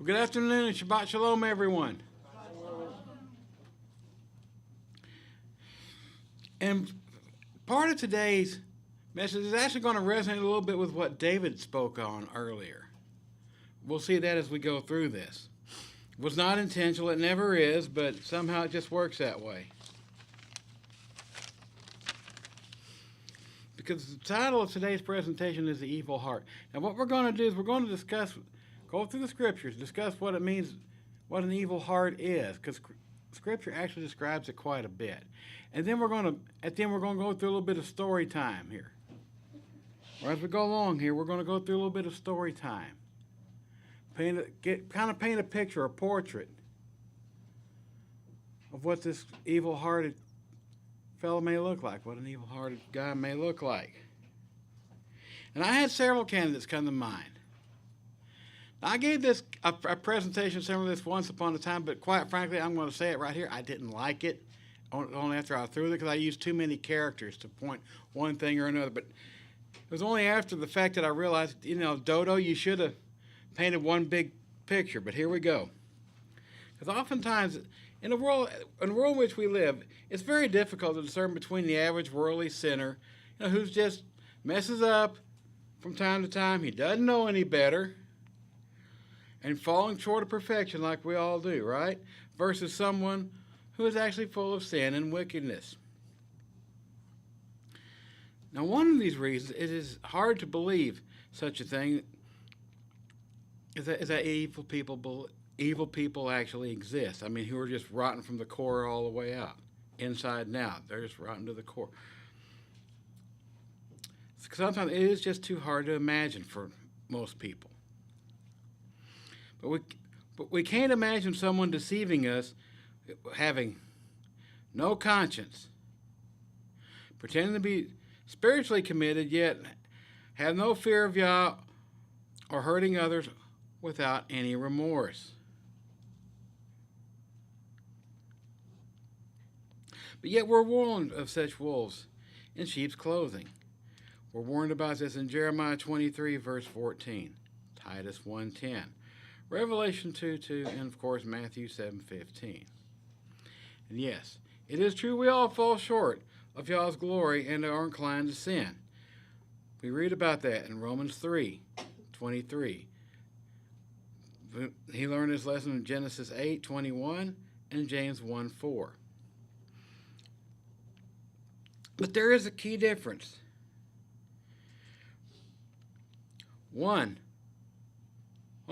Well, good afternoon and Shabbat Shalom, everyone. And part of today's message is actually going to resonate a little bit with what David spoke on earlier. We'll see that as we go through this. It was not intentional, it never is, but somehow it just works that way. Because the title of today's presentation is The Evil Heart. Now what we're going to do is we're going to go through the scriptures, discuss what it means, what an evil heart is, because Scripture actually describes it quite a bit. And then at the end we're going to go through a little bit of story time here. Or as we go along here, we're going to go through a little bit of story time. Paint a picture, a portrait of what this evil-hearted fellow may look like, what an evil-hearted guy may look like. And I had several candidates come to mind. I gave this a presentation similar to this once upon a time, but quite frankly, I'm going to say it right here, I didn't like it, only after I threw it, because I used too many characters to point one thing or another. But it was only after the fact that I realized, Dodo, you should have painted one big picture, but here we go. Because oftentimes, in the world in which we live, it's very difficult to discern between the average worldly sinner, who's just messes up from time to time, he doesn't know any better, and falling short of perfection like we all do, right? Versus someone who is actually full of sin and wickedness. Now, one of these reasons it is hard to believe such a thing is that evil people actually exist. I mean, who are just rotten from the core all the way out, inside and out. They're just rotten to the core. Sometimes it is just too hard to imagine for most people. But we can't imagine someone deceiving us, having no conscience, pretending to be spiritually committed, yet have no fear of Yah or hurting others without any remorse. But yet we're warned of such wolves in sheep's clothing. We're warned about this in Jeremiah 23, verse 14, Titus 1:10. Revelation 2:2, and of course Matthew 7:15. And yes, it is true we all fall short of Yah's glory and are inclined to sin. We read about that in Romans 3:23. He learned his lesson in Genesis 8:21 and James 1:4. But there is a key difference. One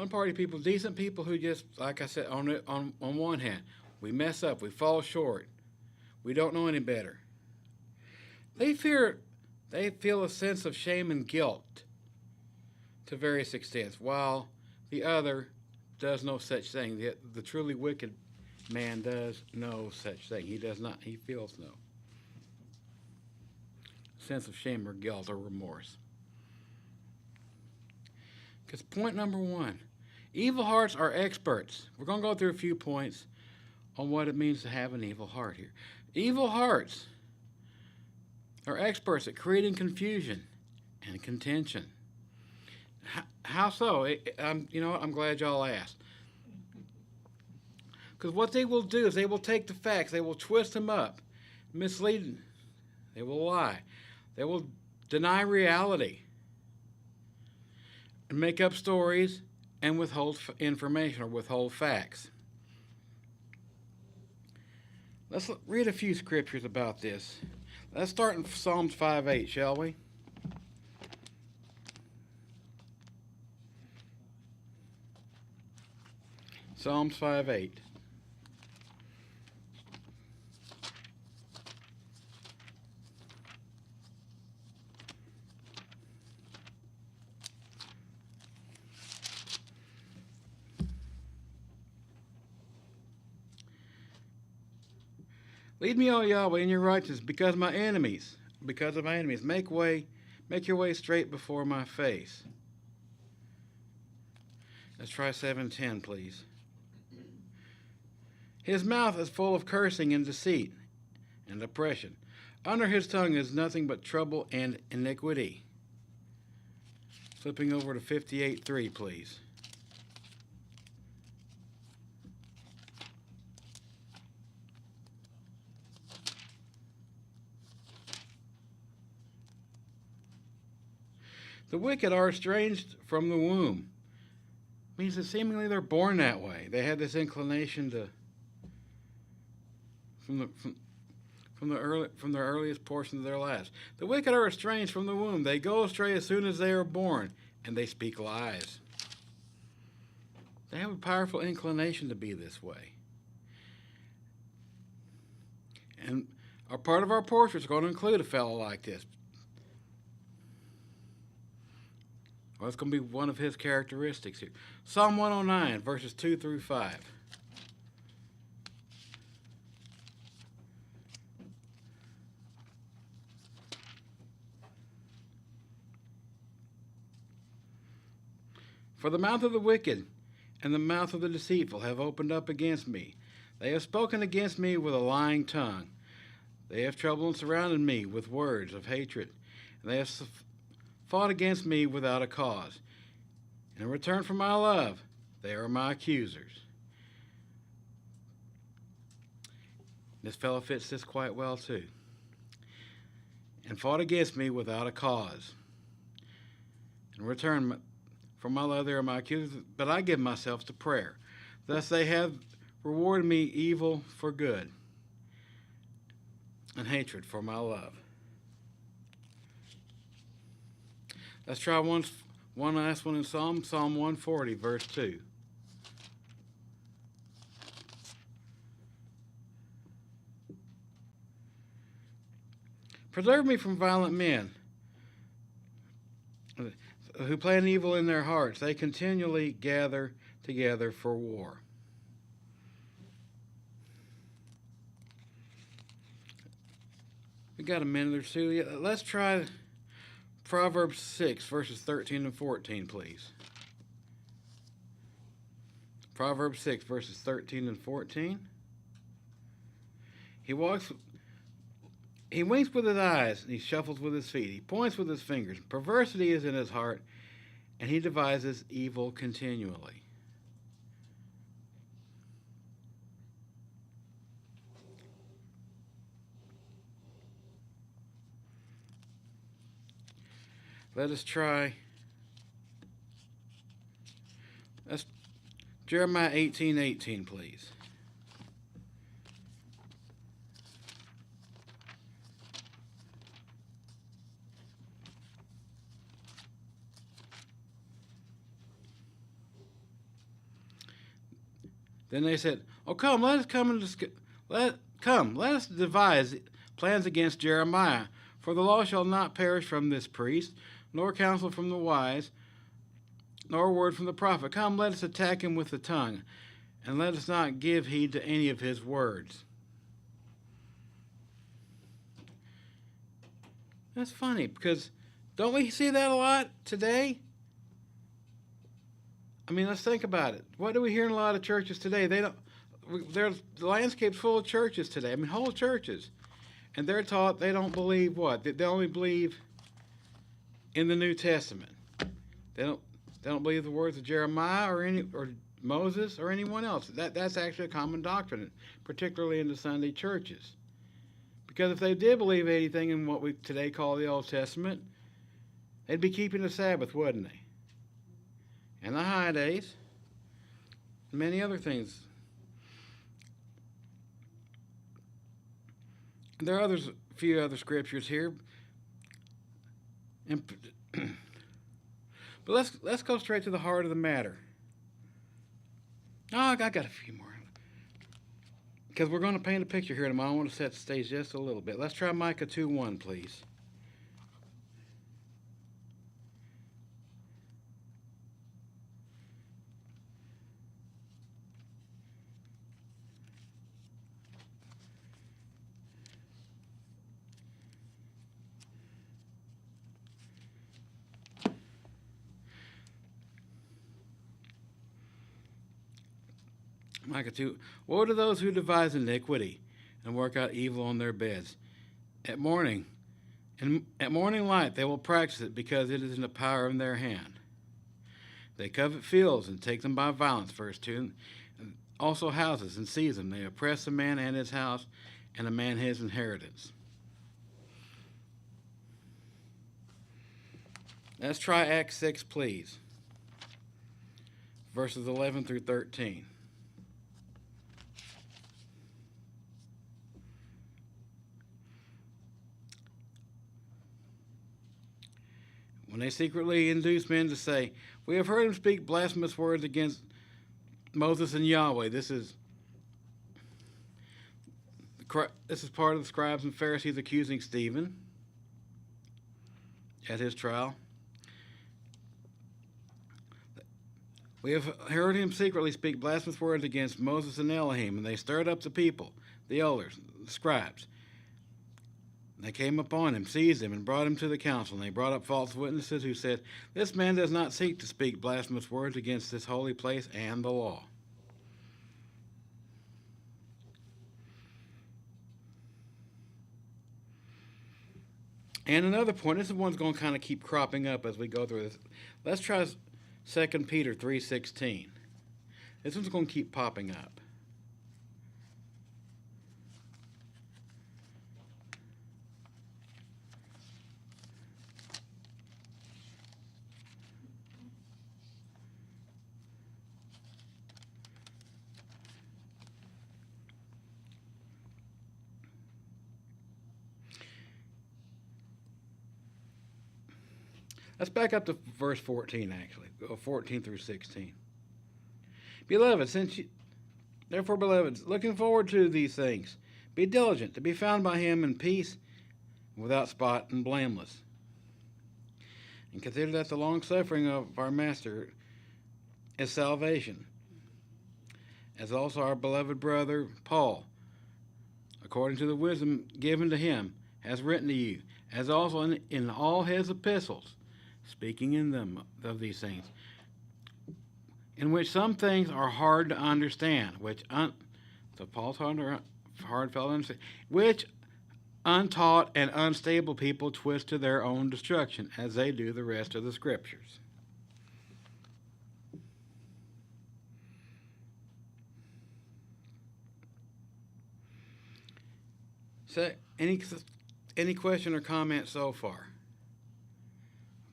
party people, decent people who just, like I said, on one hand, we mess up, we fall short, we don't know any better. They feel a sense of shame and guilt to various extents, while the other does no such thing. The truly wicked man does no such thing. He does not. He feels no sense of shame or guilt or remorse. Because point number one, evil hearts are experts. We're going to go through a few points on what it means to have an evil heart here. Evil hearts are experts at creating confusion and contention. How so? I'm glad y'all asked. Because what they will do is they will take the facts, they will twist them up, mislead them, they will lie, they will deny reality, and make up stories and withhold information or withhold facts. Let's read a few scriptures about this. Let's start in Psalms 5:8, shall we? Psalms 5:8. Lead me, O Yahweh, in your righteousness, because of my enemies. Make your way straight before my face. Let's try 7:10, please. His mouth is full of cursing and deceit and oppression. Under his tongue is nothing but trouble and iniquity. Flipping over to 58:3, please. The wicked are estranged from the womb. Means that seemingly they're born that way. They have this inclination to from their earliest portion of their lives. The wicked are estranged from the womb. They go astray as soon as they are born, and they speak lies. They have a powerful inclination to be this way. And a part of our portrait is going to include a fellow like this. Well, it's going to be one of his characteristics here. Psalm 109, verses 2 through 5. For the mouth of the wicked and the mouth of the deceitful have opened up against me. They have spoken against me with a lying tongue. They have troubled and surrounded me with words of hatred. And they have fought against me without a cause. In return for my love, they are my accusers. This fellow fits this quite well too. And fought against me without a cause. In return for my love, they are my accusers, but I give myself to prayer. Thus they have rewarded me evil for good, and hatred for my love. Let's try one last one in Psalm 140, verse 2. Preserve me from violent men who plan evil in their hearts. They continually gather together for war. We got a minute or two. Let's try Proverbs 6, verses 13 and 14, please. Proverbs 6, verses 13 and 14. He winks with his eyes, and he shuffles with his feet. He points with his fingers. Perversity is in his heart, and he devises evil continually. Let us try. That's Jeremiah 18:18, please. Then they said, "Oh, come, let us devise plans against Jeremiah. For the law shall not perish from this priest, nor counsel from the wise, nor word from the prophet. Come, let us attack him with the tongue, and let us not give heed to any of his words." That's funny, because don't we see that a lot today? I mean, let's think about it. What do we hear in a lot of churches today? There's the landscape's full of churches today. I mean, whole churches. And they're taught they don't believe what? They only believe in the New Testament. They don't believe the words of Jeremiah or Moses or anyone else. That's actually a common doctrine, particularly in the Sunday churches. Because if they did believe anything in what we today call the Old Testament, they'd be keeping the Sabbath, wouldn't they? And the high days, and many other things. There are a few other scriptures here, but let's go straight to the heart of the matter. Oh, I got a few more, because we're going to paint a picture here, and I want to set the stage just a little bit. Let's try Micah 2:1, please. Micah 2. Woe to those who devise iniquity and work out evil on their beds. At morning light they will practice it, because it is in the power of their hand. They covet fields and take them by violence, verse 2. And also houses and seize them. They oppress a man and his house, and a man his inheritance. Let's try Acts 6, please. Verses 11 through 13. When they secretly induced men to say, "We have heard him speak blasphemous words against Moses and Yahweh." This is part of the scribes and Pharisees accusing Stephen at his trial. "We have heard him secretly speak blasphemous words against Moses and Elohim," and they stirred up the people, the elders, the scribes. They came upon him, seized him, and brought him to the council. And they brought up false witnesses who said, "This man does not seek to speak blasphemous words against this holy place and the law." And another point, this is one's going to kind of keep cropping up as we go through this. Let's try 2 Peter 3:16. This one's going to keep popping up. Let's back up to verse 14, actually. 14 through 16. "Beloved, therefore, beloved, looking forward to these things, be diligent to be found by him in peace, without spot and blameless. And consider that the long suffering of our Master is salvation, as also our beloved brother Paul, according to the wisdom given to him, has written to you, as also in all his epistles, speaking in them of these things, in which some things are hard to understand, so Paul's hard fellow to understand, which untaught and unstable people twist to their own destruction, as they do the rest of the scriptures." So, any question or comment so far?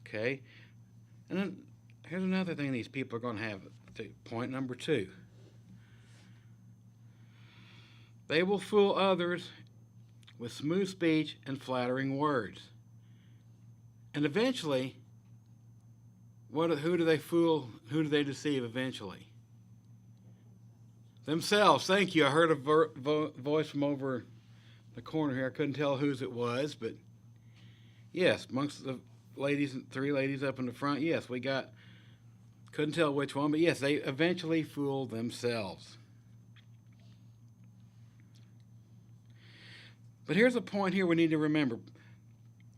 Okay, and then here's another thing these people are going to have. Point number 2. They will fool others with smooth speech and flattering words. And eventually, who do they fool? Who do they deceive eventually? Themselves. Thank you. I heard a voice from over the corner here. I couldn't tell whose it was, but yes, amongst the ladies, 3 ladies up in the front, yes, couldn't tell which one, but yes, they eventually fool themselves. But here's a point here we need to remember.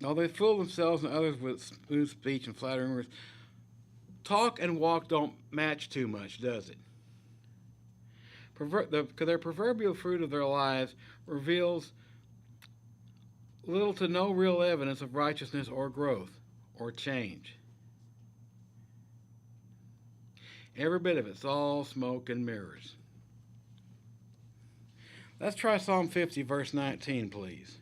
Although they fool themselves and others with smooth speech and flattering words, talk and walk don't match too much, does it? Their proverbial fruit of their lives reveals little to no real evidence of righteousness or growth or change. Every bit of it's all smoke and mirrors. Let's try Psalm 50, verse 19, please.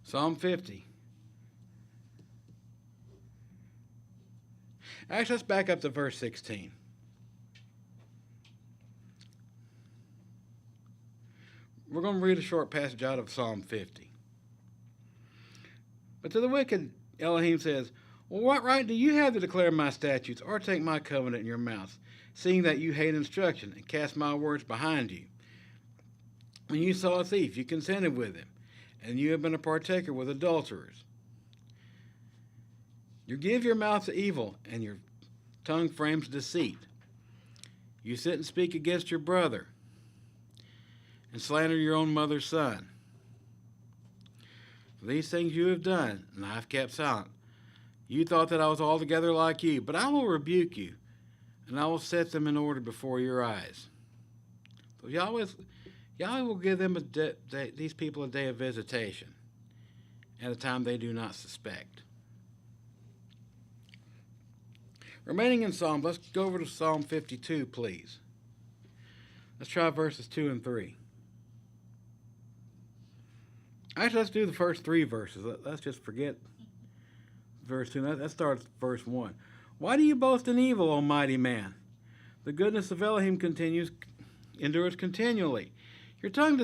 Psalm 50. Actually, let's back up to verse 16. We're going to read a short passage out of Psalm 50. "But to the wicked, Elohim says, well, what right do you have to declare my statutes or take my covenant in your mouth, seeing that you hate instruction and cast my words behind you? When you saw a thief, you consented with him, and you have been a partaker with adulterers. You give your mouth to evil, and your tongue frames deceit. You sit and speak against your brother, and slander your own mother's son. For these things you have done, and I have kept silent. You thought that I was altogether like you, but I will rebuke you, and I will set them in order before your eyes." So Yahweh will give them these people a day of visitation at a time they do not suspect. Remaining in Psalms, let's go over to Psalm 52, please. Let's try verses 2 and 3. Actually, let's do the first 3 verses. Let's just forget verse 2. Let's start at verse 1. Why do you boast in evil, O mighty man? The goodness of Elohim endures continually. Your tongue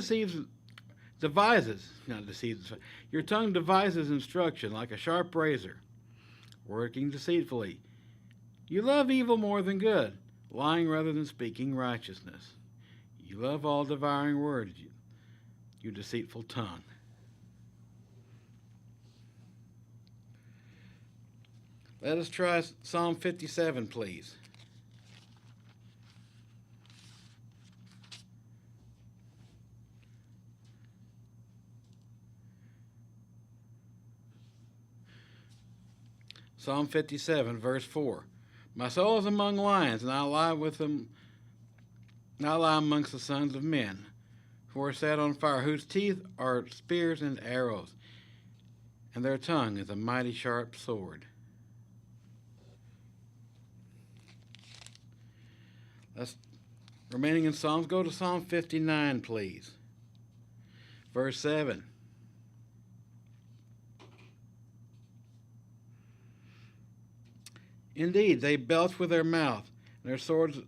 Your tongue devises instruction like a sharp razor, working deceitfully. You love evil more than good, lying rather than speaking righteousness. You love all devouring words, you deceitful tongue. Let us try Psalm 57, please. Psalm 57, verse 4. My soul is among lions, and I lie with them. I lie amongst the sons of men, who are set on fire, whose teeth are spears and arrows, and their tongue is a mighty sharp sword. Remaining in Psalms, go to Psalm 59, please. Verse 7. Indeed, they belch with their mouth, and their swords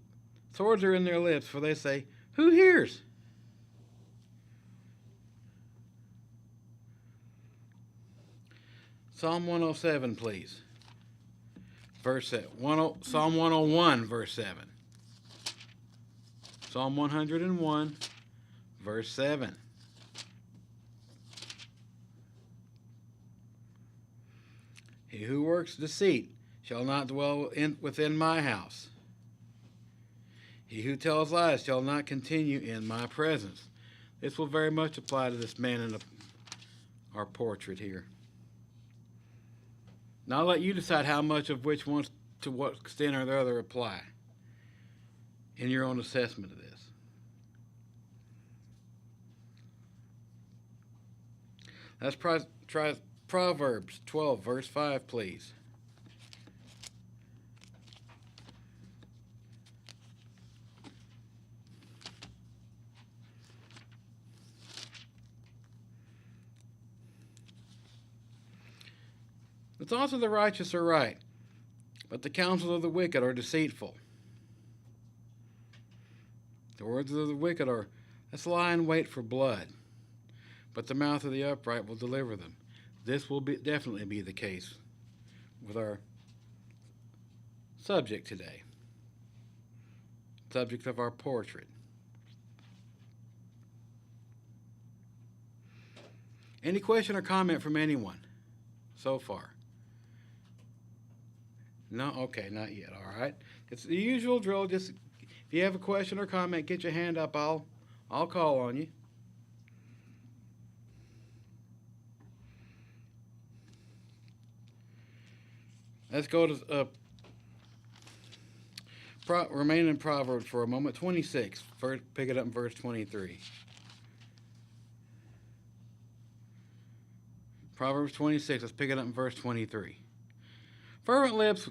are in their lips, for they say, who hears? Psalm 107, please. Psalm 101, verse 7. Psalm 101, verse 7. He who works deceit shall not dwell within my house. He who tells lies shall not continue in my presence. This will very much apply to this man in our portrait here. Now I'll let you decide how much of which ones to what extent or the other apply in your own assessment of this. Let's try Proverbs 12, verse 5, please. The thoughts of the righteous are right, but the counsels of the wicked are deceitful. The words of the wicked are, let's lie in wait for blood, but the mouth of the upright will deliver them. This will definitely be the case with our subject today, subject of our portrait. Any question or comment from anyone so far? No? Okay, not yet. All right. It's the usual drill. Just if you have a question or comment, get your hand up. I'll call on you. Let's go to remain in Proverbs for a moment. 26. Pick it up in verse 23. Proverbs 26. Let's pick it up in verse 23. Fervent lips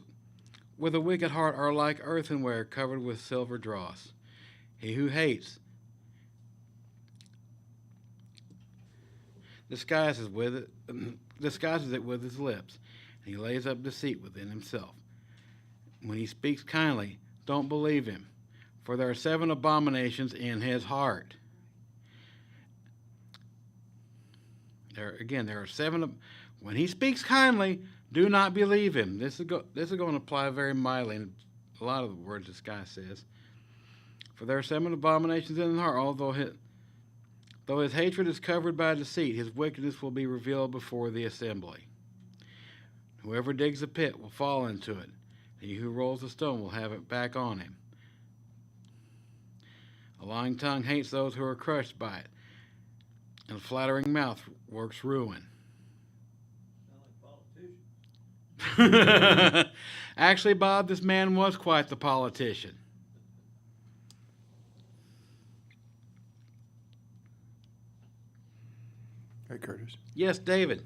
with a wicked heart are like earthenware covered with silver dross. He who hates disguises it with his lips, and he lays up deceit within himself. When he speaks kindly, don't believe him, for there are 7 abominations in his heart. There are 7. When he speaks kindly, do not believe him. This is going to apply very mildly in a lot of the words this guy says. For there are 7 abominations in his heart, though his hatred is covered by deceit, his wickedness will be revealed before the assembly. Whoever digs a pit will fall into it. He who rolls a stone will have it back on him. A lying tongue hates those who are crushed by it, and a flattering mouth works ruin. Actually, Bob, this man was quite the politician. Hey, Curtis. Yes, David.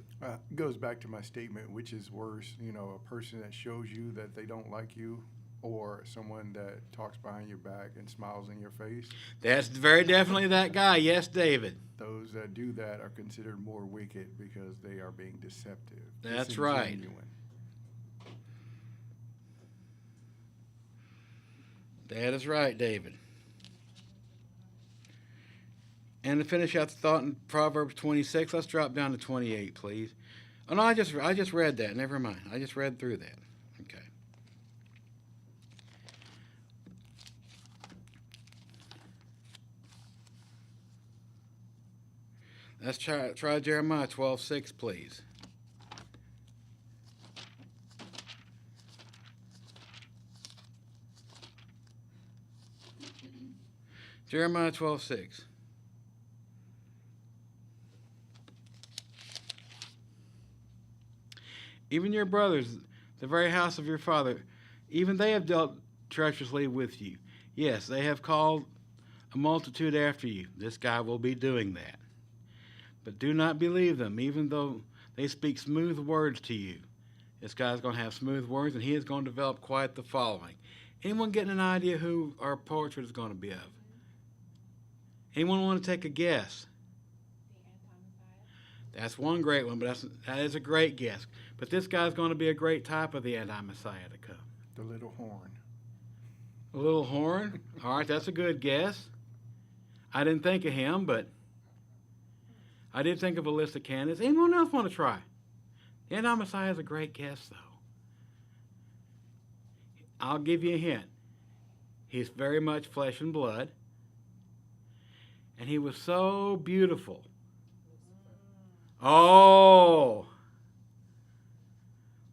Goes back to my statement, which is worse, a person that shows you that they don't like you or someone that talks behind your back and smiles in your face. That's very definitely that guy. Yes, David. Those that do that are considered more wicked because they are being deceptive, That's right. disingenuine. That is right, David. And to finish out the thought in Proverbs 26, let's drop down to 28, please. Oh no, I just read that. Never mind. I just read through that. Okay. Let's try Jeremiah 12:6, please. Jeremiah 12:6. Even your brothers, the very house of your father, even they have dealt treacherously with you. Yes, they have called a multitude after you. This guy will be doing that. But do not believe them, even though they speak smooth words to you. This guy's going to have smooth words, and he is going to develop quite the following. Anyone getting an idea who our portrait is going to be of? Anyone want to take a guess? That's one great one, but that is a great guess. But this guy's going to be a great type of the anti-Messiah to come. The little horn. A little horn? All right, that's a good guess. I didn't think of him, but I did think of a list of candidates. Anyone else want to try? The anti-Messiah is a great guess, though. I'll give you a hint. He's very much flesh and blood. And he was so beautiful. Oh!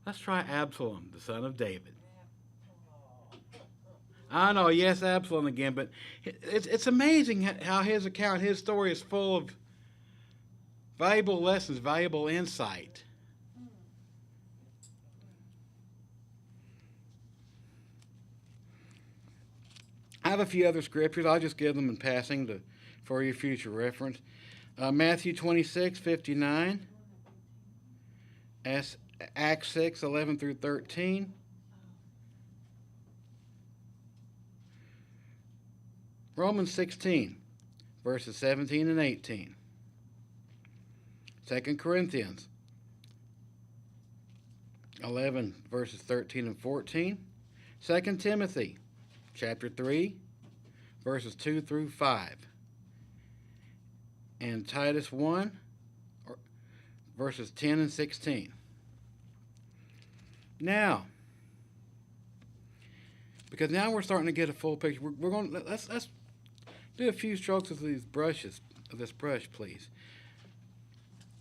Let's try Absalom, the son of David. I know, yes, Absalom again, but it's amazing how his account, his story is full of valuable lessons, valuable insight. I have a few other scriptures. I'll just give them in passing for your future reference. Matthew 26:59, Acts 6:11 through 13, Romans 16, verses 17 and 18, 2 Corinthians 11, verses 13 and 14, 2 Timothy chapter 3, verses 2 through 5, and Titus 1, verses 10 and 16. Now, because now we're starting to get a full picture, we're going. Let's do a few strokes of this brush, please.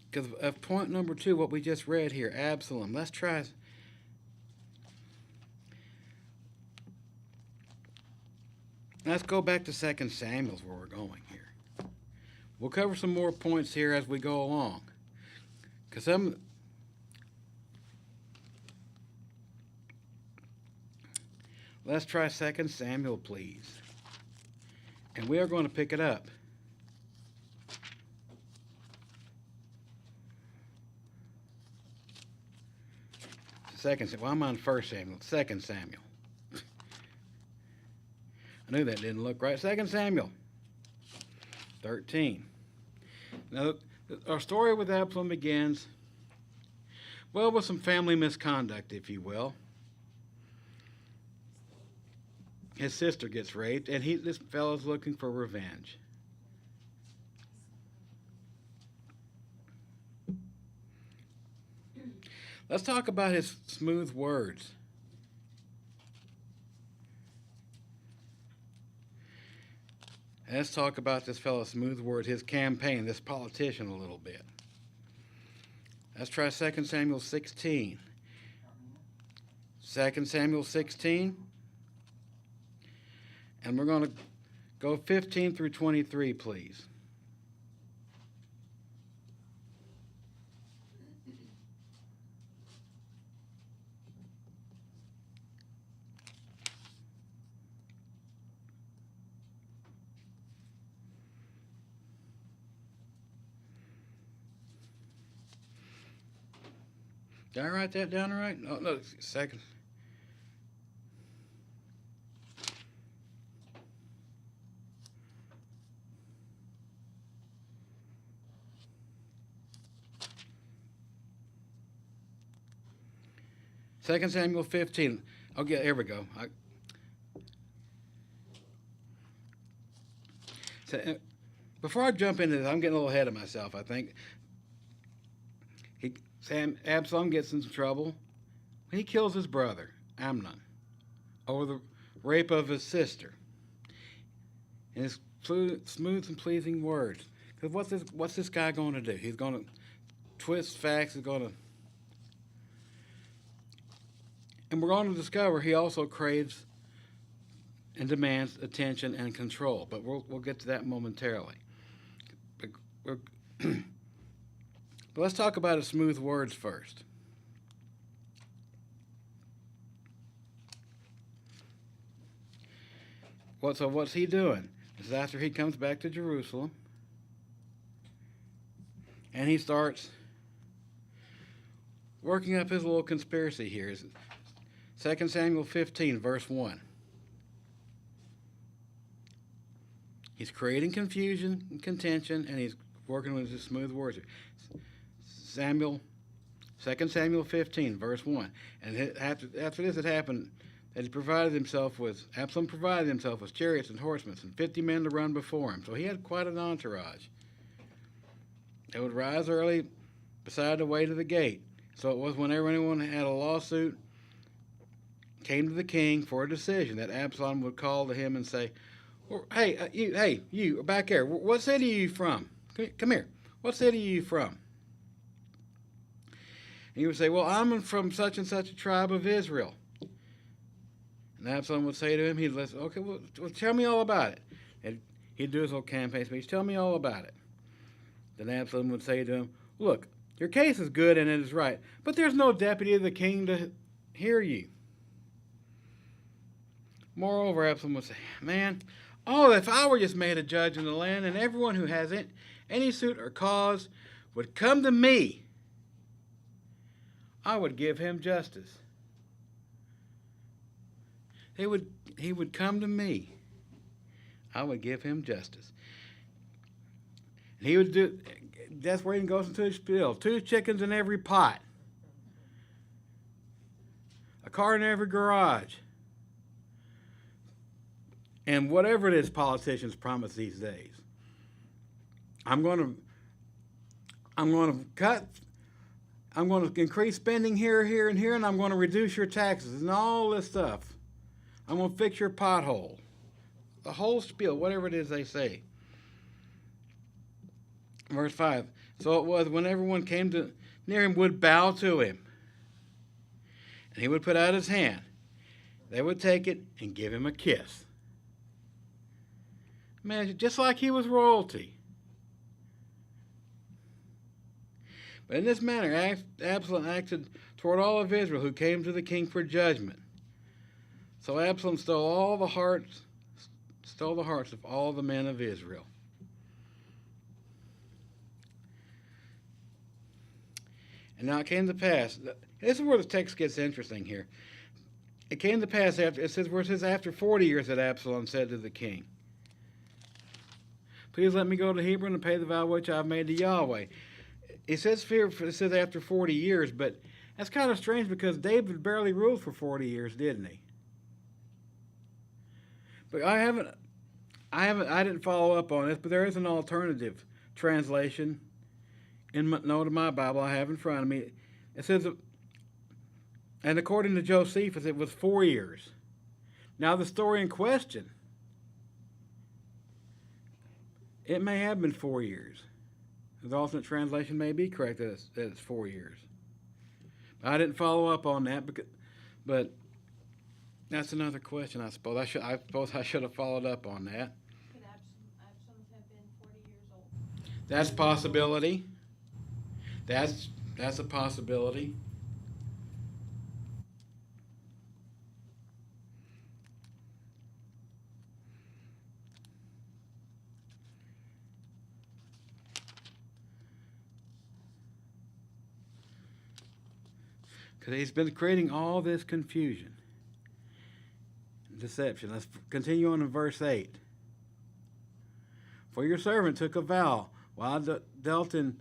Because of point number 2, what we just read here, Absalom. Let's try. Let's go back to 2 Samuel, where we're going here. We'll cover some more points here as we go along. Because let's try 2 Samuel, please. And we are going to pick it up. I'm on 1 Samuel, 2 Samuel. I knew that didn't look right. 2 Samuel 13. Now, our story with Absalom begins, well, with some family misconduct, if you will. His sister gets raped, and this fellow's looking for revenge. Let's talk about his smooth words. Let's talk about this fellow's smooth words, his campaign, this politician a little bit. Let's try 2 Samuel 16. 2 Samuel 16. And we're going to go 15 through 23, please. Did I write that down right? Oh, no, second. Second Samuel 15. Okay, here we go. So, before I jump into this, I'm getting a little ahead of myself, I think. Absalom gets in some trouble. He kills his brother, Amnon, over the rape of his sister. In his smooth and pleasing words. Because what's this guy going to do? He's going to twist facts. He's going to... And we're going to discover he also craves and demands attention and control. But we'll get to that momentarily. But let's talk about his smooth words first. So what's he doing? This is after he comes back to Jerusalem. And he starts working up his little conspiracy here. 2 Samuel 15, verse 1. He's creating confusion and contention, and he's working with his smooth words. 2 Samuel 15, verse 1. And after this had happened, that Absalom provided himself with chariots and horsemen and 50 men to run before him. So he had quite an entourage. They would rise early beside the way to the gate. So it was whenever anyone had a lawsuit, came to the king for a decision, that Absalom would call to him and say, well, hey, you back there, what city are you from? Come here. What city are you from? And he would say, well, I'm from such and such a tribe of Israel. And Absalom would say to him, he'd listen, okay, well, tell me all about it. And he'd do his little campaign speech, tell me all about it. Then Absalom would say to him, look, your case is good and it is right, but there's no deputy of the king to hear you. Moreover, Absalom would say, man, oh, if I were just made a judge in the land, and everyone who has any suit or cause would come to me, I would give him justice. He would come to me. I would give him justice. And he would do, that's where he goes into his spiel. 2 chickens in every pot. A car in every garage. And whatever it is politicians promise these days. I'm going to increase spending here, here, and here, and I'm going to reduce your taxes and all this stuff. I'm going to fix your pothole. The whole spiel, whatever it is they say. Verse 5. So it was when everyone came near him would bow to him. And he would put out his hand. They would take it and give him a kiss. Man, just like he was royalty. But in this manner, Absalom acted toward all of Israel who came to the king for judgment. So Absalom stole the hearts of all the men of Israel. And now it came to pass. This is where the text gets interesting here. It came to pass after 40 years that Absalom said to the king, please let me go to Hebron and pay the vow which I have made to Yahweh. It says after 40 years, but that's kind of strange because David barely ruled for 40 years, didn't he? But I didn't follow up on this, but there is an alternative translation in note of my Bible I have in front of me. It says, and according to Josephus, it was 4 years. Now the story in question, it may have been 4 years. The alternate translation may be correct that it's 4 years. I didn't follow up on that, but that's another question, I suppose. I should have followed up on that. Could Absalom have been 40 years old? That's a possibility. That's a possibility. Because he's been creating all this confusion, deception. Let's continue on in verse 8. For your servant took a vow while I dealt in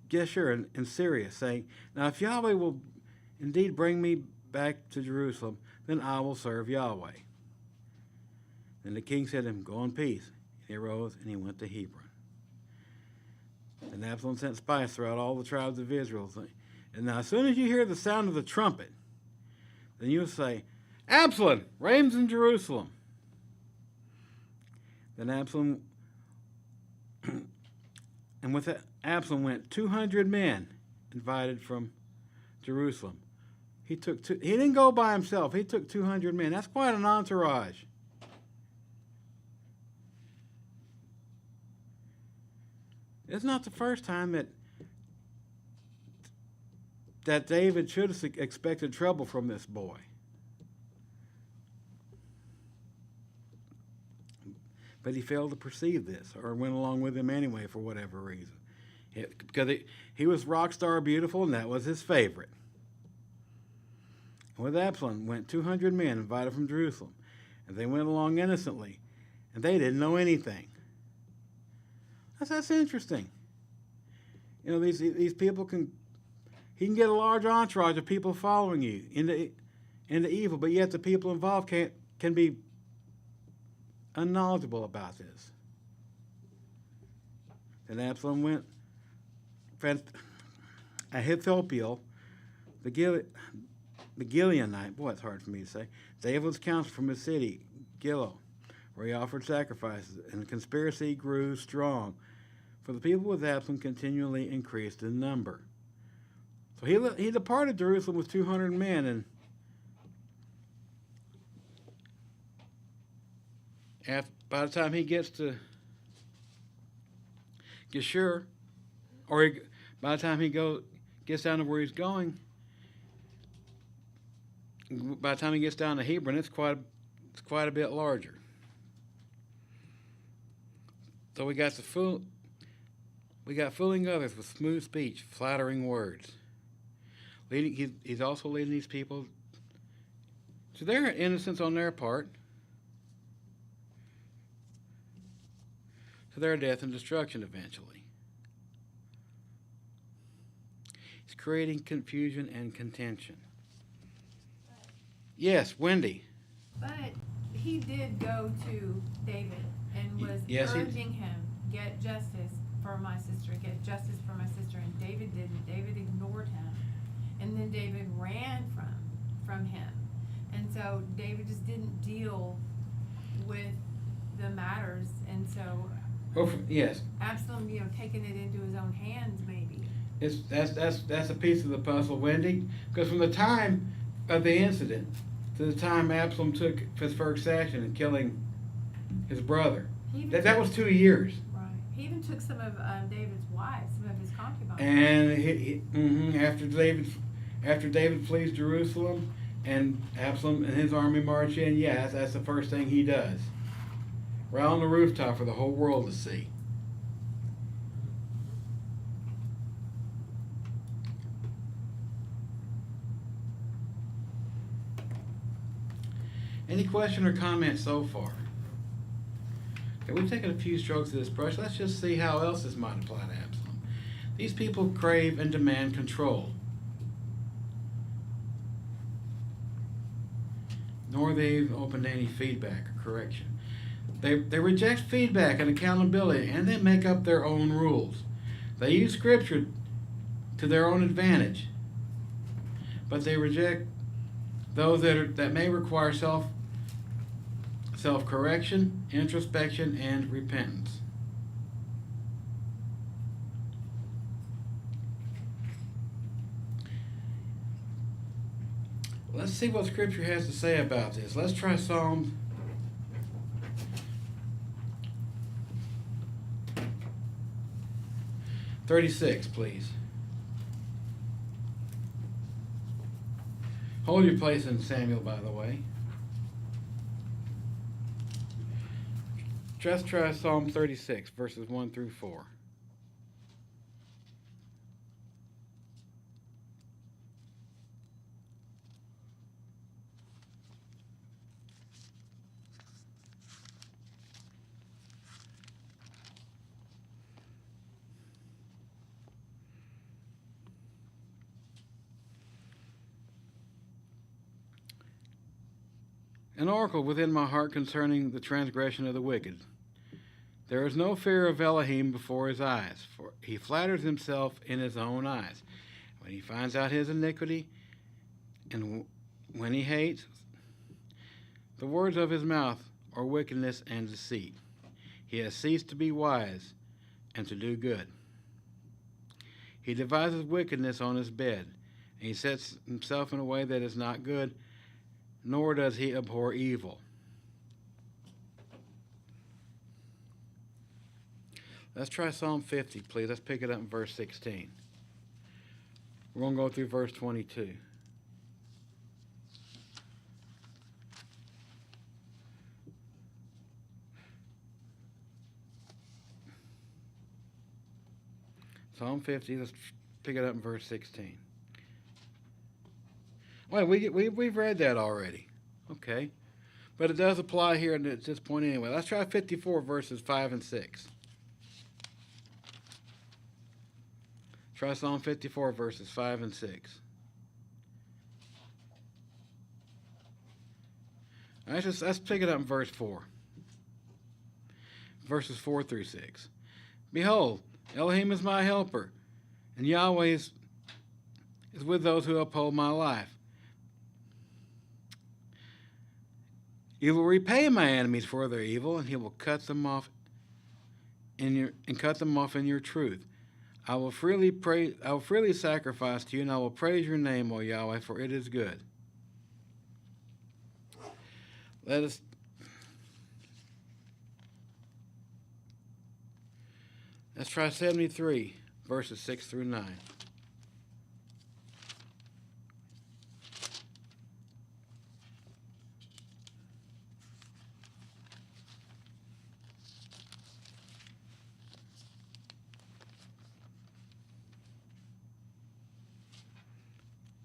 Geshur in Syria, saying, now if Yahweh will indeed bring me back to Jerusalem, then I will serve Yahweh. Then the king said to him, go in peace. And he arose and he went to Hebron. And Absalom sent spies throughout all the tribes of Israel. And now as soon as you hear the sound of the trumpet, then you'll say, Absalom reigns in Jerusalem. Then Absalom, and with Absalom went 200 men invited from Jerusalem. He didn't go by himself. He took 200 men. That's quite an entourage. It's not the first time that David should have expected trouble from this boy. But he failed to perceive this, or went along with him anyway for whatever reason. Because he was rock star beautiful, and that was his favorite. And with Absalom went 200 men invited from Jerusalem, and they went along innocently, and they didn't know anything. That's interesting. You know, these people he can get a large entourage of people following you into evil, but yet the people involved can be unknowledgeable about this. Then Absalom went, Ahithophel, the Gileonite, boy, it's hard for me to say, David's counsel from his city, Gilo, where he offered sacrifices, and the conspiracy grew strong, for the people with Absalom continually increased in number. So he departed Jerusalem with 200 men, and by the time he gets to Geshur, by the time he gets down to where he's going, by the time he gets down to Hebron, it's quite a bit larger. So we got fooling others with smooth speech, flattering words. He's also leading these people to their innocence on their part, to their death and destruction eventually. He's creating confusion and contention. Yes, Wendy. But he did go to David and was urging him, get justice for my sister, get justice for my sister. And David didn't. David ignored him. And then David ran from him. And so David just didn't deal with the matters. And so yes. Absalom, taking it into his own hands maybe. That's a piece of the puzzle, Wendy. Because from the time of the incident to the time Absalom took his first action in killing his brother, that was 2 years. Right. He even took some of David's wives, some of his concubines. And after David flees Jerusalem and Absalom and his army march in, that's the first thing he does. Right on the rooftop for the whole world to see. Any question or comment so far? Okay, we've taken a few strokes of this brush. Let's just see how else this might apply to Absalom. These people crave and demand control. Nor are they even open to any feedback or correction. They reject feedback and accountability, and they make up their own rules. They use Scripture to their own advantage, but they reject those that may require self-correction, introspection, and repentance. Let's see what Scripture has to say about this. Let's try Psalms 36, please. Hold your place in Samuel, by the way. Just try Psalm 36, verses 1 through 4. an oracle within my heart concerning the transgression of the wicked. There is no fear of Elohim before his eyes, for he flatters himself in his own eyes. When he finds out his iniquity, and when he hates, the words of his mouth are wickedness and deceit. He has ceased to be wise and to do good. He devises wickedness on his bed, and he sets himself in a way that is not good, nor does he abhor evil. Let's try Psalm 50, please. Let's pick it up in verse 16. We're going to go through verse 22. Psalm 50, let's pick it up in verse 16. Wait, we've read that already. Okay. But it does apply here at this point anyway. Let's try 54, verses 5 and 6. Try Psalm 54, verses 5 and 6. All right, let's pick it up in verse 4. Verses 4 through 6. Behold, Elohim is my helper, and Yahweh is with those who uphold my life. He will repay my enemies for their evil, and he will cut them off in your truth. I will freely sacrifice to you, and I will praise your name, O Yahweh, for it is good. Let's try 73, verses 6 through 9.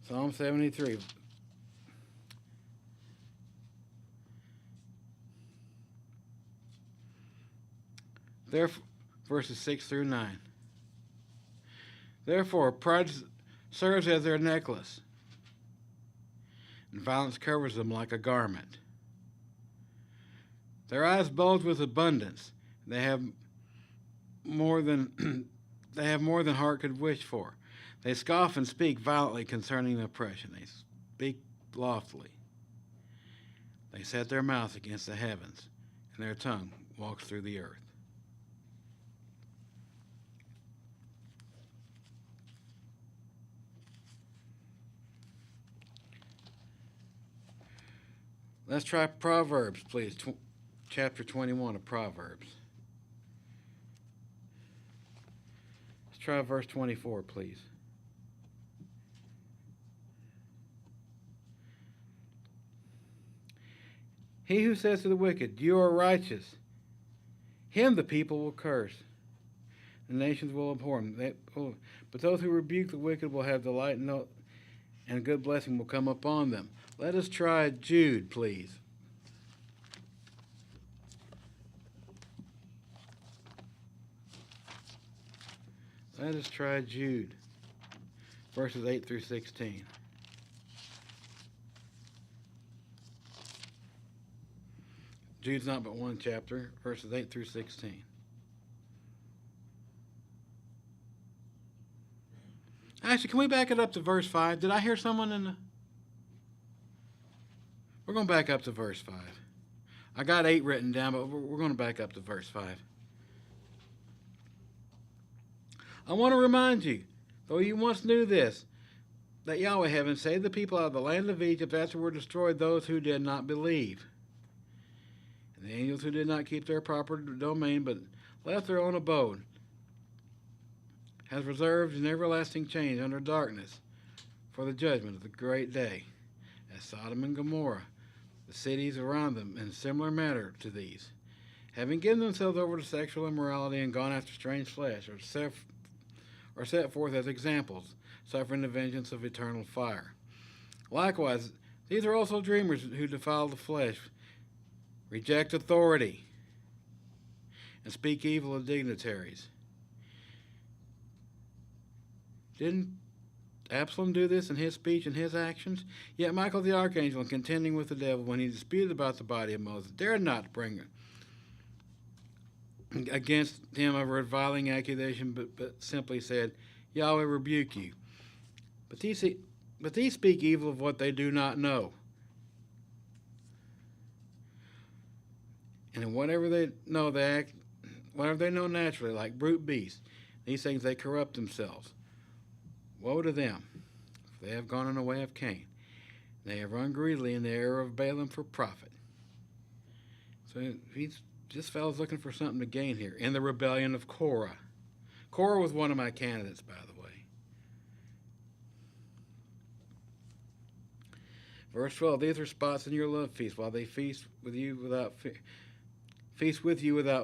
Psalm 73. Therefore, verses 6 through 9. Therefore, pride serves as their necklace, and violence covers them like a garment. Their eyes bulge with abundance. They have more than heart could wish for. They scoff and speak violently concerning oppression. They speak loftily. They set their mouth against the heavens, and their tongue walks through the earth. Let's try Proverbs, please. Chapter 21 of Proverbs. Let's try verse 24, please. He who says to the wicked, you are righteous, him the people will curse. The nations will abhor him. But those who rebuke the wicked will have delight, and good blessing will come upon them. Let us try Jude, please. Let us try Jude, verses 8 through 16. Jude's not but one chapter, verses 8 through 16. Actually, can we back it up to verse 5? Did I hear someone in the... We're going to back up to verse 5. I got 8 written down, but we're going to back up to verse 5. I want to remind you, though you once knew this, that Yahweh, having saved the people out of the land of Egypt, afterward destroyed those who did not believe. And the angels who did not keep their proper domain, but left their own abode, has reserved an everlasting change under darkness for the judgment of the great day, as Sodom and Gomorrah, the cities around them, in similar manner to these, having given themselves over to sexual immorality and gone after strange flesh, are set forth as examples, suffering the vengeance of eternal fire. Likewise, these are also dreamers who defile the flesh, reject authority, and speak evil of dignitaries. Didn't Absalom do this in his speech and his actions? Yet Michael the archangel, in contending with the devil when he disputed about the body of Moses, dared not bring against him a reviling accusation, but simply said, Yahweh rebuke you. But these speak evil of what they do not know. And whatever they know, they act, whatever they know naturally, like brute beasts. These things they corrupt themselves. Woe to them, for they have gone in the way of Cain. They have run greedily in the error of Balaam for profit. So this fellow's looking for something to gain here. In the rebellion of Korah. Korah was one of my candidates, by the way. Verse 12, these are spots in your love feast, while they feast with you without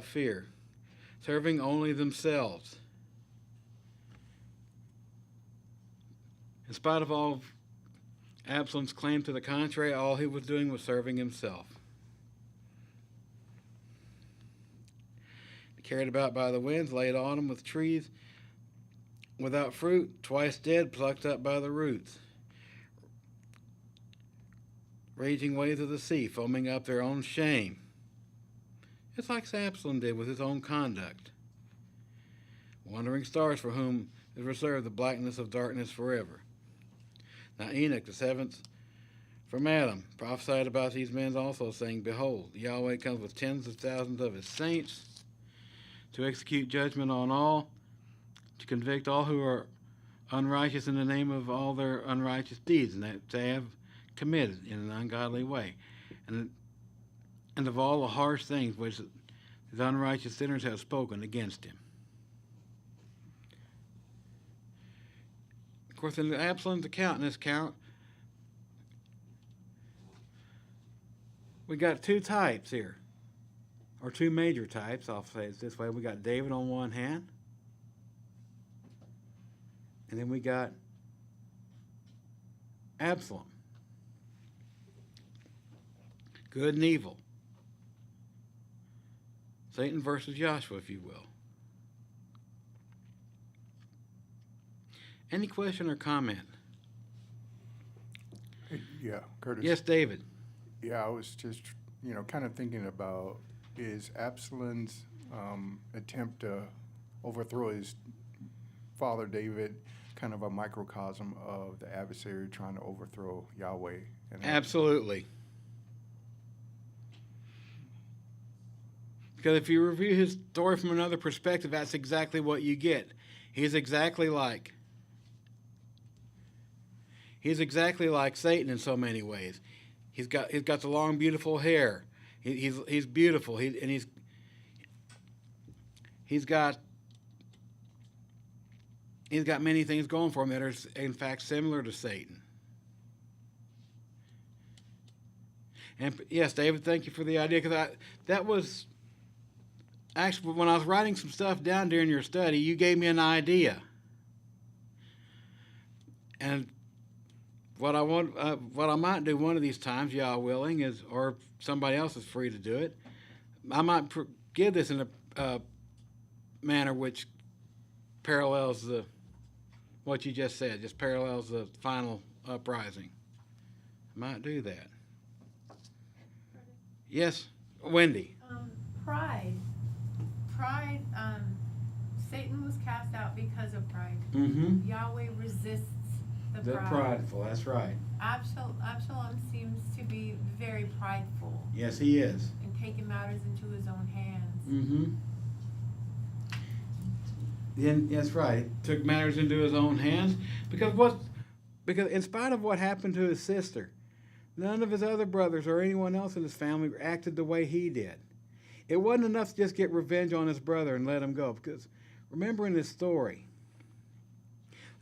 fear, serving only themselves. In spite of all Absalom's claim to the contrary, all he was doing was serving himself. Carried about by the winds, laid on him with trees without fruit, twice dead, plucked up by the roots. Raging waves of the sea, foaming up their own shame. It's like Absalom did with his own conduct. Wandering stars for whom is reserved the blackness of darkness forever. Now Enoch, the seventh from Adam, prophesied about these men also, saying, Behold, Yahweh comes with tens of thousands of his saints to execute judgment on all, to convict all who are unrighteous in the name of all their unrighteous deeds and that they have committed in an ungodly way, and of all the harsh things which his unrighteous sinners have spoken against him. Of course, in Absalom's account, in this count, we got two types here, or two major types. I'll say it this way. We got David on one hand, and then we got Absalom. Good and evil. Satan versus Joshua, if you will. Any question or comment? Yeah, Curtis. Yes, David. Yeah, I was just, kind of thinking about, is Absalom's attempt to overthrow his father David kind of a microcosm of the adversary trying to overthrow Yahweh? Absolutely. Because if you review his story from another perspective, that's exactly what you get. He's exactly like Satan in so many ways. He's got the long, beautiful hair. He's beautiful. He's got many things going for him that are in fact similar to Satan. And yes, David, thank you for the idea, because that was actually when I was writing some stuff down during your study, you gave me an idea. And what I might do one of these times, Yah willing, is, or somebody else is free to do it, I might give this in a manner which parallels what you just said, just parallels the final uprising. I might do that. Yes, Wendy. Pride, Satan was cast out because of pride. Mm-hmm. Yahweh resists the pride. Prideful, that's right. Absalom seems to be very prideful. Yes, he is. And taking matters into his own hands. Mm-hmm. Then that's right. He took matters into his own hands because in spite of what happened to his sister, none of his other brothers or anyone else in his family acted the way he did. It wasn't enough to just get revenge on his brother and let him go, because remember in this story,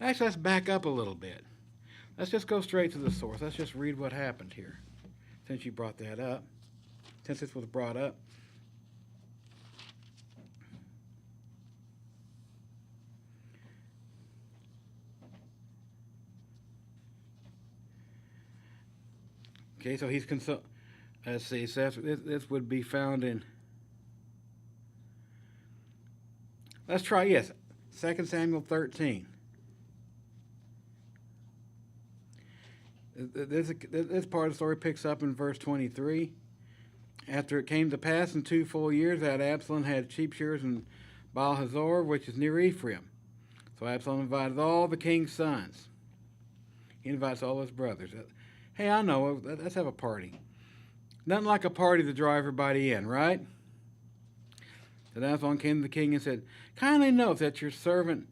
actually let's back up a little bit. Let's just go straight to the source. Let's just read what happened here, since you brought that up, since this was brought up. Okay, so he's let's see, so this would be found in, let's try, yes, 2 Samuel 13. This part of the story picks up in verse 23. After it came to pass in 2 full years that Absalom had sheep shearers in Baal-Hazor, which is near Ephraim. So Absalom invited all the king's sons. He invites all his brothers. Hey, I know, let's have a party. Nothing like a party to draw everybody in, right? Then Absalom came to the king and said, kindly note that your servant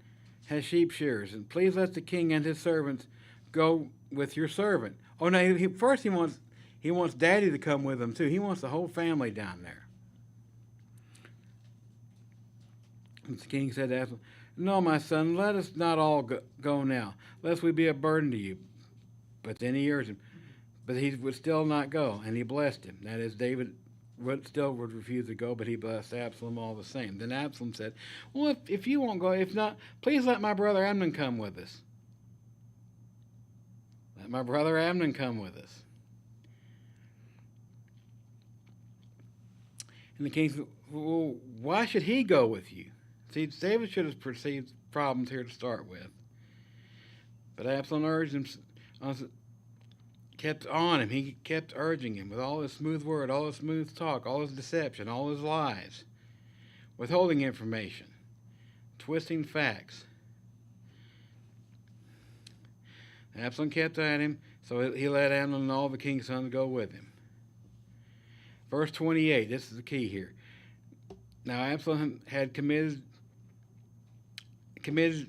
has sheep shearers, and please let the king and his servants go with your servant. Oh, no, first he wants Daddy to come with him, too. He wants the whole family down there. And the king said to Absalom, no, my son, let us not all go now, lest we be a burden to you. But then he urged him, but he would still not go, and he blessed him. That is, David would refuse to go, but he blessed Absalom all the same. Then Absalom said, well, if you won't go, if not, please let my brother Amnon come with us. Let my brother Amnon come with us. And the king said, well, why should he go with you? See, David should have perceived problems here to start with. But Absalom urged him, kept on him. He kept urging him with all his smooth word, all his smooth talk, all his deception, all his lies, withholding information, twisting facts. Absalom kept at him, so he let Amnon and all the king's sons go with him. Verse 28, this is the key here. Now Absalom had commanded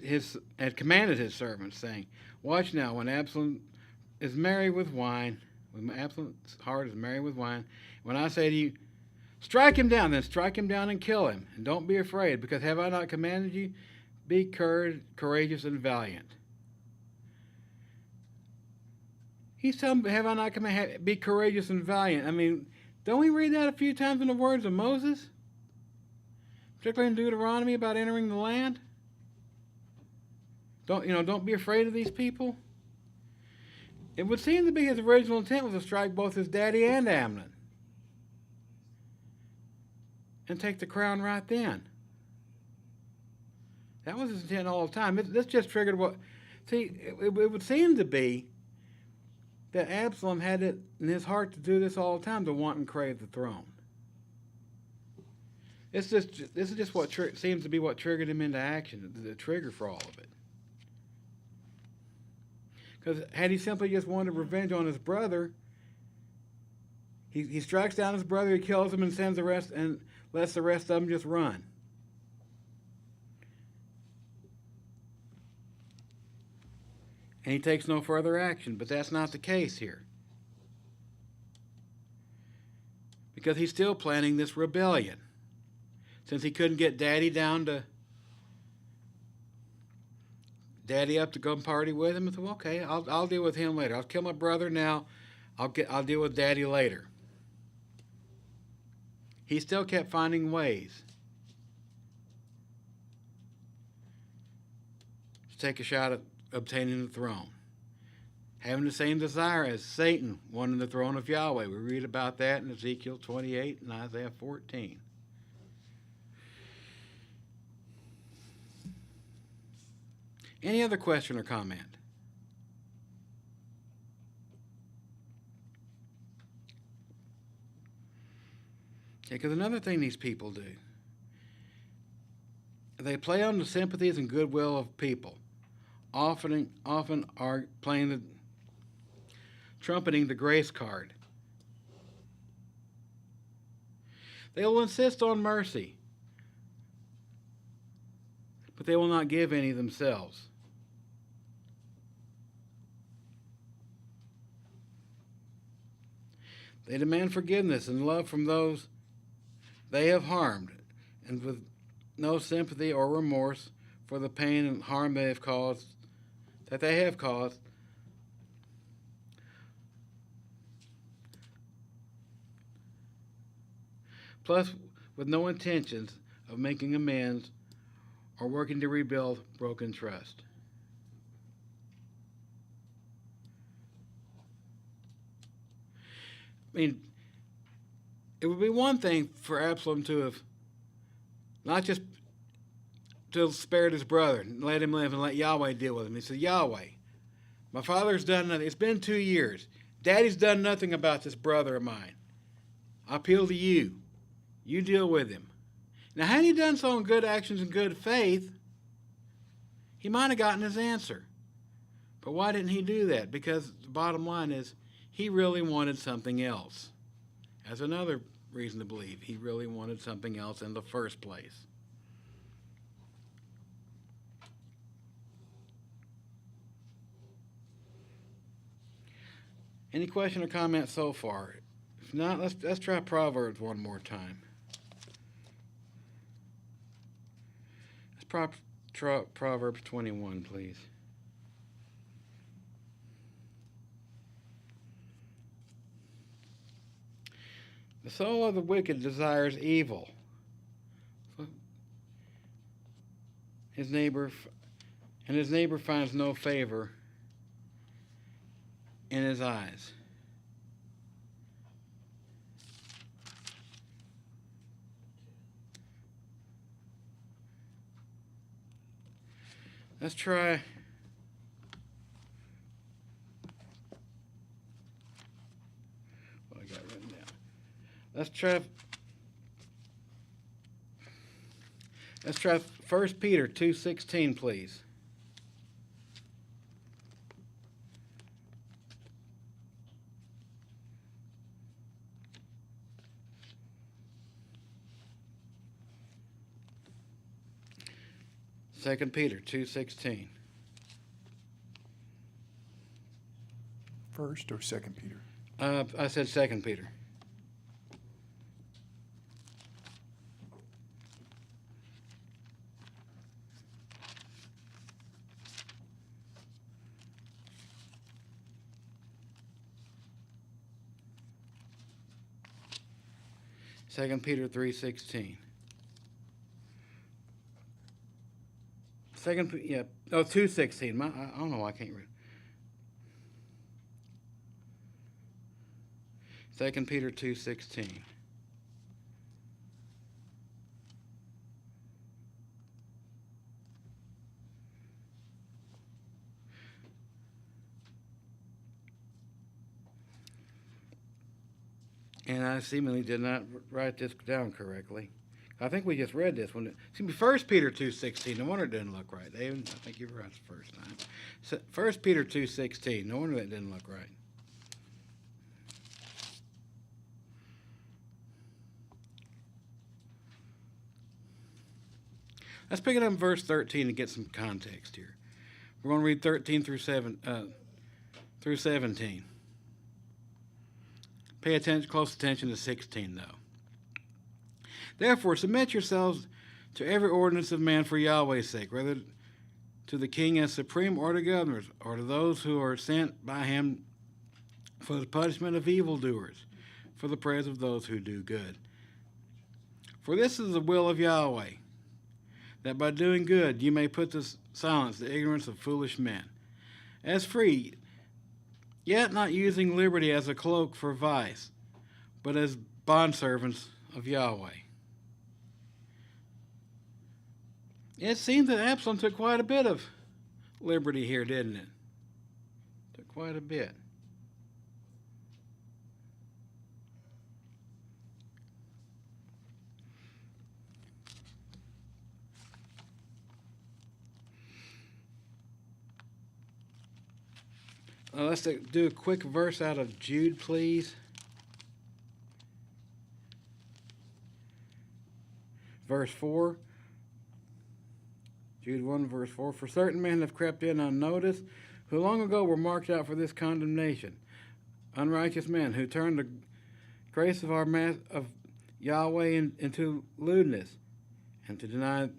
his servants, saying, watch now, when Absalom is merry with wine, when Absalom's heart is merry with wine, when I say to you, strike him down, then strike him down and kill him, and don't be afraid, because have I not commanded you? Be courageous and valiant. He's telling, have I not commanded, be courageous and valiant? I mean, don't we read that a few times in the words of Moses? Particularly in Deuteronomy about entering the land? Don't be afraid of these people. It would seem to be his original intent was to strike both his daddy and Amnon and take the crown right then. That was his intent all the time. This just triggered what... See, it would seem to be that Absalom had it in his heart to do this all the time, to want and crave the throne. This is just what seems to be what triggered him into action, the trigger for all of it. Because had he simply just wanted revenge on his brother, he strikes down his brother, he kills him, and sends the rest, and lets the rest of them just run. And he takes no further action, but that's not the case here. Because he's still planning this rebellion. Since he couldn't get Daddy up to go party with him, I thought, okay, I'll deal with him later. I'll kill my brother now. I'll deal with Daddy later. He still kept finding ways to take a shot at obtaining the throne. Having the same desire as Satan wanting the throne of Yahweh. We read about that in Ezekiel 28 and Isaiah 14. Any other question or comment? Okay, because another thing these people do, they play on the sympathies and goodwill of people. Often are trumpeting the grace card. They will insist on mercy, but they will not give any themselves. They demand forgiveness and love from those they have harmed, and with no sympathy or remorse for the pain and harm they have caused. Plus, with no intentions of making amends or working to rebuild broken trust. I mean, it would be one thing for Absalom to have not just to have spared his brother and let him live and let Yahweh deal with him. He said, Yahweh, My father's done nothing. It's been 2 years. Daddy's done nothing about this brother of mine. I appeal to you. You deal with him. Now, had he done so in good actions and good faith, he might have gotten his answer. But why didn't he do that? Because the bottom line is he really wanted something else. That's another reason to believe he really wanted something else in the first place. Any question or comment so far? If not, let's try Proverbs one more time. Let's try Proverbs 21, please. The soul of the wicked desires evil. His neighbor finds no favor in his eyes. Let's try what I got written down. Let's try 1 Peter 2:16, please. Second Peter 2:16. First or Second Peter? I said Second Peter. Second Peter 3:16. 2:16. I don't know why I can't read. 2 Peter 2:16. And I seemingly did not write this down correctly. I think we just read this one. Excuse me, 1 Peter 2:16. No wonder it didn't look right, David. I think you were right the first time. 1 Peter 2:16. No wonder that didn't look right. Let's pick it up in verse 13 to get some context here. We're going to read 13 through 17. Pay close attention to 16, though. Therefore, submit yourselves to every ordinance of man for Yahweh's sake, whether to the king as supreme or to governors, or to those who are sent by him for the punishment of evildoers, for the praise of those who do good. For this is the will of Yahweh, that by doing good you may put to silence the ignorance of foolish men. As free, yet not using liberty as a cloak for vice, but as bondservants of Yahweh. It seemed that Absalom took quite a bit of liberty here, didn't it? Took quite a bit. Let's do a quick verse out of Jude, please. Verse 4. Jude 1, verse 4. For certain men have crept in unnoticed, who long ago were marked out for this condemnation. Unrighteous men who turned the grace of of Yahweh into lewdness, and to deny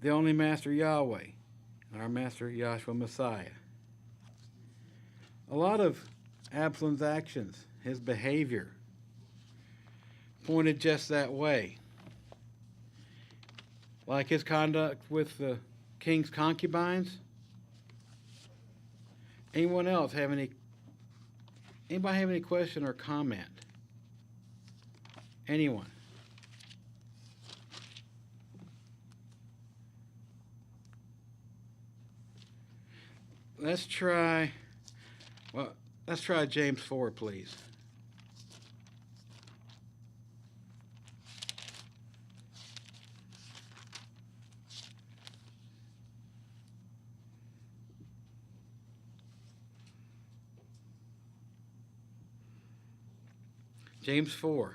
the only Master Yahweh, and our Master Yahshua Messiah. A lot of Absalom's actions, his behavior, pointed just that way. Like his conduct with the king's concubines. Anybody have any question or comment? Anyone? Let's try Well, let's try James 4, please. James 4.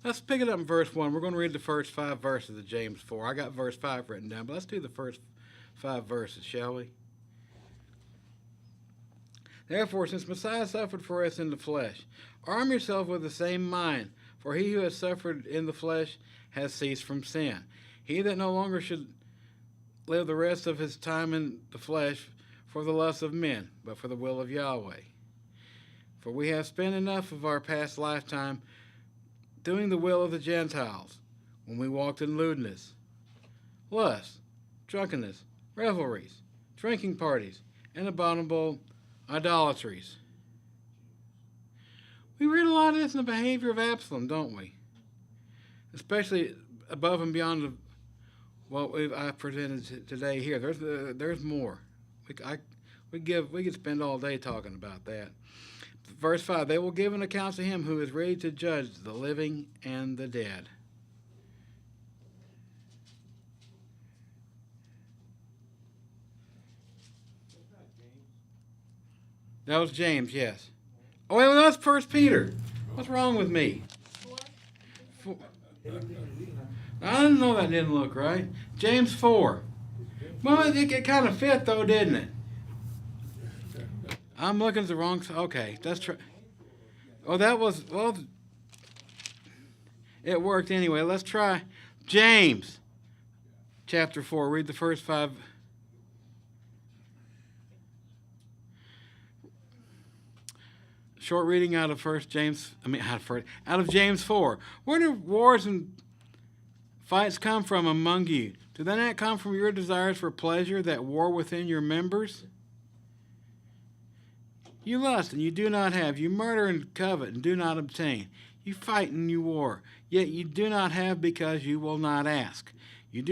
Let's pick it up in verse 1. We're going to read the first 5 verses of James 4. I got verse 5 written down, but let's do the first 5 verses, shall we? Therefore, since Messiah suffered for us in the flesh, arm yourself with the same mind, for he who has suffered in the flesh has ceased from sin. He that no longer should live the rest of his time in the flesh for the lust of men, but for the will of Yahweh. For we have spent enough of our past lifetime doing the will of the Gentiles, when we walked in lewdness, lust, drunkenness, revelries, drinking parties, and abominable idolatries. We read a lot of this in the behavior of Absalom, don't we? Especially above and beyond what I presented today here. There's more. We could spend all day talking about that. Verse 5, they will give an account to him who is ready to judge the living and the dead. That was James, yes. Oh, wait, well, that's 1 Peter. What's wrong with me? I didn't know that didn't look right. James 4. Well, it kind of fit, though, didn't it? I'm looking at the wrong... Okay, that's true. Oh, that was... Well, it worked anyway. Let's try James chapter 4. Read the first 5... Short reading out of out of James 4. Where do wars and fights come from among you? Do they not come from your desires for pleasure that war within your members? You lust and you do not have. You murder and covet and do not obtain. You fight and you war. Yet you do not have because you will not ask. You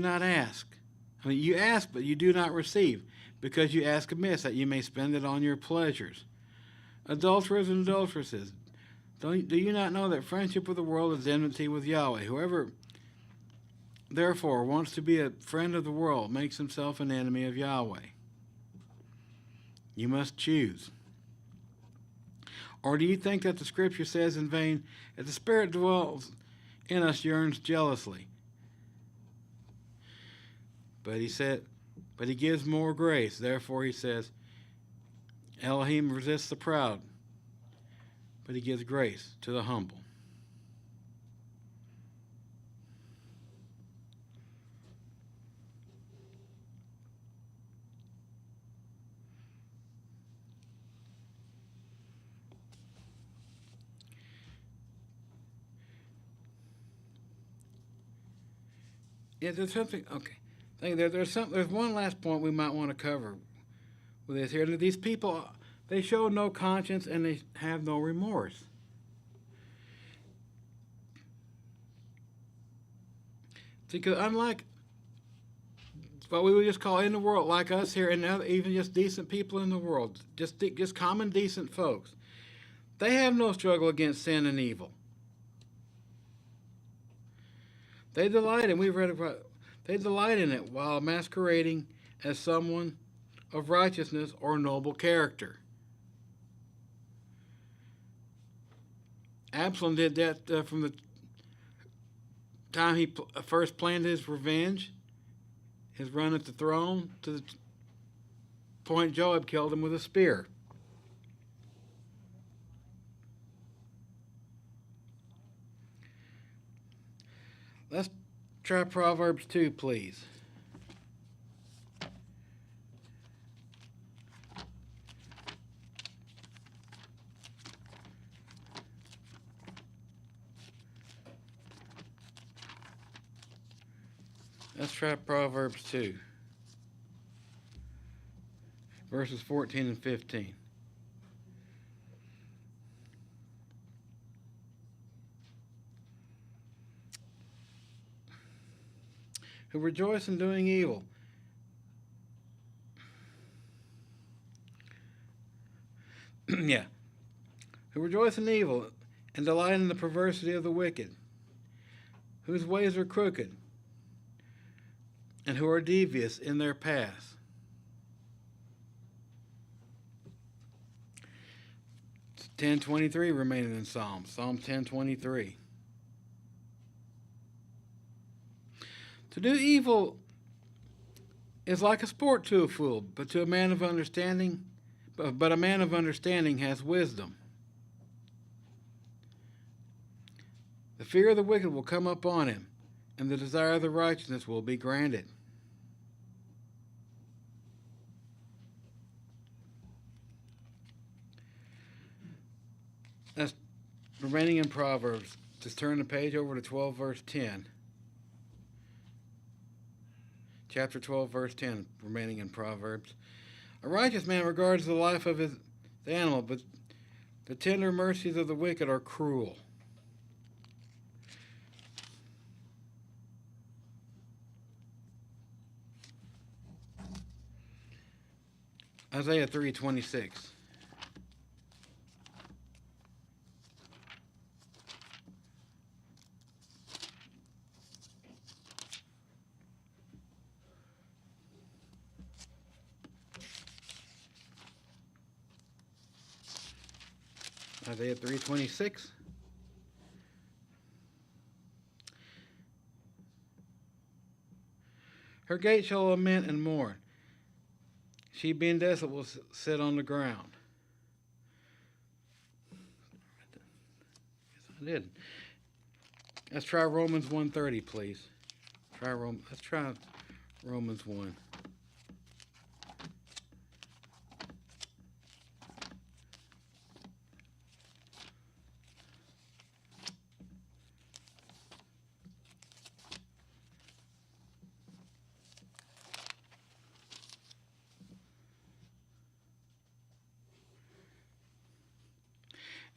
not ask. You ask, but you do not receive, because you ask amiss, that you may spend it on your pleasures. Adulterers and adulteresses, do you not know that friendship with the world is enmity with Yahweh? Whoever, therefore, wants to be a friend of the world makes himself an enemy of Yahweh. You must choose. Or do you think that the Scripture says in vain, that the Spirit dwells in us yearns jealously? But he gives more grace. Therefore, he says, Elohim resists the proud, but he gives grace to the humble. Yeah, there's something. Okay, there's one last point we might want to cover with this here. These people, they show no conscience and they have no remorse. Because unlike what we would just call in the world, like us here, and even just decent people in the world, just common decent folks, they have no struggle against sin and evil. They delight in, we've read about, they delight in it while masquerading as someone of righteousness or noble character. Absalom did that from the time he first planned his revenge, his run at the throne, to the point Joab killed him with a spear. Let's try Proverbs 2, please. Let's try Proverbs 2, verses 14 and 15. Who rejoice in doing evil Yeah. Who rejoice in evil and delight in the perversity of the wicked, whose ways are crooked, and who are devious in their paths. It's 10:23 remaining in Psalms. Psalm 10:23. To do evil is like a sport to a fool, but to a man of understanding, but a man of understanding has wisdom. The fear of the wicked will come upon him, and the desire of the righteousness will be granted. That's remaining in Proverbs. Just turn the page over to 12, verse 10. Chapter 12, verse 10, remaining in Proverbs. A righteous man regards the life of the animal, but the tender mercies of the wicked are cruel. Isaiah 3:26. Isaiah 3:26. Her gate shall lament and mourn. She being desolate will sit on the ground. Yes, I did. Let's try Romans 1:30, please. Let's try Romans 1.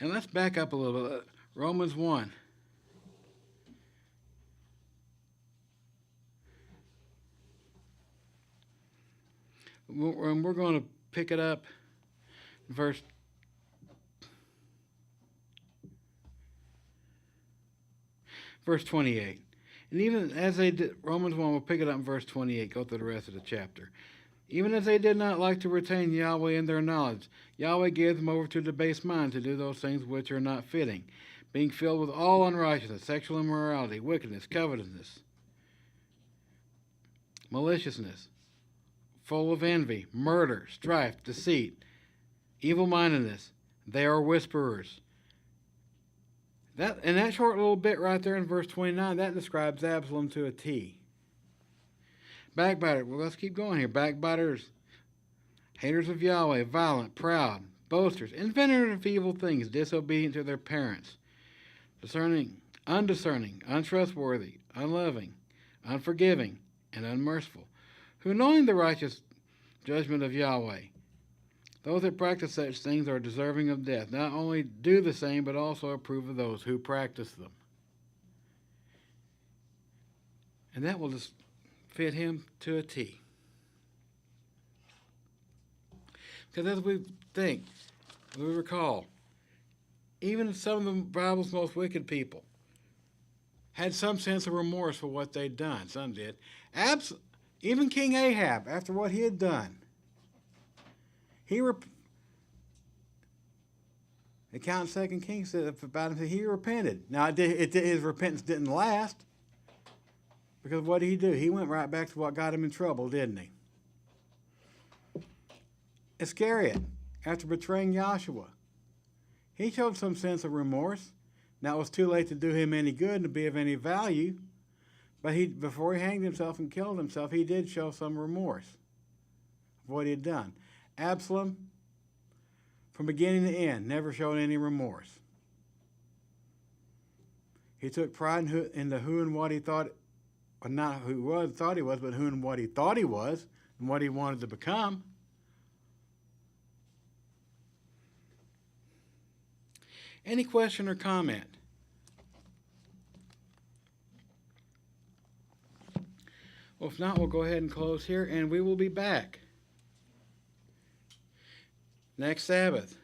And let's back up a little bit. Romans 1. We're going to pick it up verse 28. And even as they did, Romans 1, we'll pick it up in verse 28, go through the rest of the chapter. Even as they did not like to retain Yahweh in their knowledge, Yahweh gave them over to the base mind to do those things which are not fitting, being filled with all unrighteousness, sexual immorality, wickedness, covetousness, maliciousness, full of envy, murder, strife, deceit, evil-mindedness. They are whisperers. That short little bit right there in verse 29, that describes Absalom to a T. Backbiter. Well, let's keep going here. Backbiters, haters of Yahweh, violent, proud, boasters, inventors of evil things, disobedient to their parents, undiscerning, untrustworthy, unloving, unforgiving, and unmerciful, who knowing the righteous judgment of Yahweh, those that practice such things are deserving of death. Not only do the same, but also approve of those who practice them. And that will just fit him to a T. Because as we think, we recall, even some of the Bible's most wicked people had some sense of remorse for what they'd done. Some did. Even King Ahab, after what he had done, account in 2 Kings said about him, he repented. Now, his repentance didn't last, because what did he do? He went right back to what got him in trouble, didn't he? Iscariot, after betraying Joshua, he showed some sense of remorse. Now, it was too late to do him any good and to be of any value, but before he hanged himself and killed himself, he did show some remorse of what he had done. Absalom, from beginning to end, never showed any remorse. He took pride in who and what he thought, or not who thought he was, but who and what he thought he was and what he wanted to become. Any question or comment? Well, if not, we'll go ahead and close here, and we will be back next Sabbath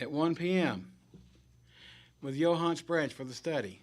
at 1 p.m. with Johannes Branch for the study.